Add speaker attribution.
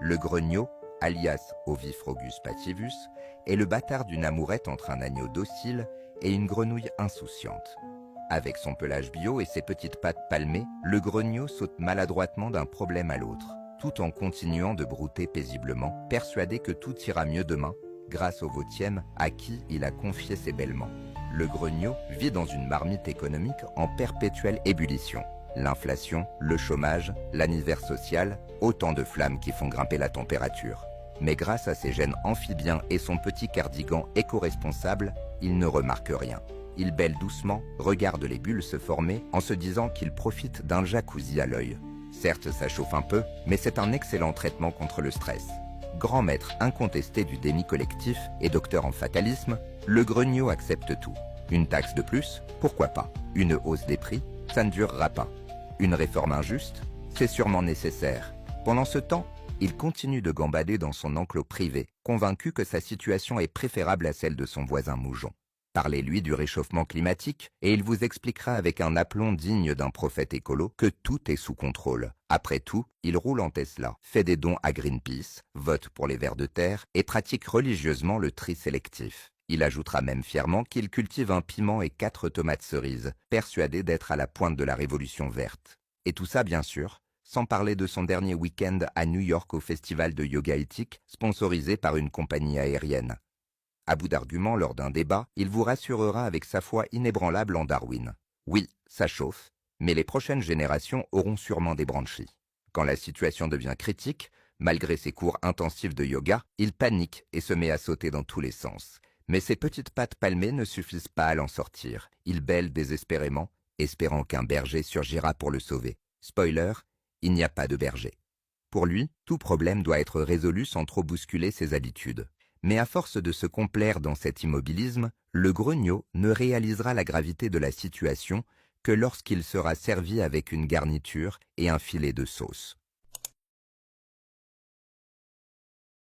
Speaker 1: Le grognon, alias Ovifrogus passivus, est le bâtard d'une amourette entre un agneau docile et une grenouille insouciante. Avec son pelage bio et ses petites pattes palmées, le grognon saute maladroitement d'un problème à l'autre, tout en continuant de brouter paisiblement, persuadé que tout ira mieux demain, grâce au vautième à qui il a confié ses bêlements. Le grognon vit dans une marmite économique en perpétuelle ébullition. L'inflation, le chômage, l'anniversaire social, autant de flammes qui font grimper la température. Mais grâce à ses gènes amphibiens et son petit cardigan éco-responsable, il ne remarque rien. Il bêle doucement, regarde les bulles se former en se disant qu'il profite d'un jacuzzi à l'œil. Certes, ça chauffe un peu, mais c'est un excellent traitement contre le stress. Grand maître incontesté du déni collectif et docteur en fatalisme, le grognon accepte tout. Une taxe de plus, pourquoi pas? Une hausse des prix, ça ne durera pas. Une réforme injuste, c'est sûrement nécessaire. Pendant ce temps, il continue de gambader dans son enclos privé, convaincu que sa situation est préférable à celle de son voisin moujon. Parlez-lui du réchauffement climatique et il vous expliquera avec un aplomb digne d'un prophète écolo que tout est sous contrôle. Après tout, il roule en Tesla, fait des dons à Greenpeace, vote pour les vers de terre et pratique religieusement le tri sélectif. Il ajoutera même fièrement qu'il cultive un piment et 4 tomates cerises, persuadé d'être à la pointe de la révolution verte. Et tout ça, bien sûr, sans parler de son dernier week-end à New York au festival de yoga éthique, sponsorisé par une compagnie aérienne. À bout d'arguments lors d'un débat, il vous rassurera avec sa foi inébranlable en Darwin. Oui, ça chauffe, mais les prochaines générations auront sûrement des branchies. Quand la situation devient critique, malgré ses cours intensifs de yoga, il panique et se met à sauter dans tous les sens. Mais ses petites pattes palmées ne suffisent pas à l'en sortir. Il bêle désespérément, espérant qu'un berger surgira pour le sauver. Spoiler, il n'y a pas de berger. Pour lui, tout problème doit être résolu sans trop bousculer ses habitudes. Mais à force de se complaire dans cet immobilisme, le grognon ne réalisera la gravité de la situation que lorsqu'il sera servi avec une garniture et un filet de sauce.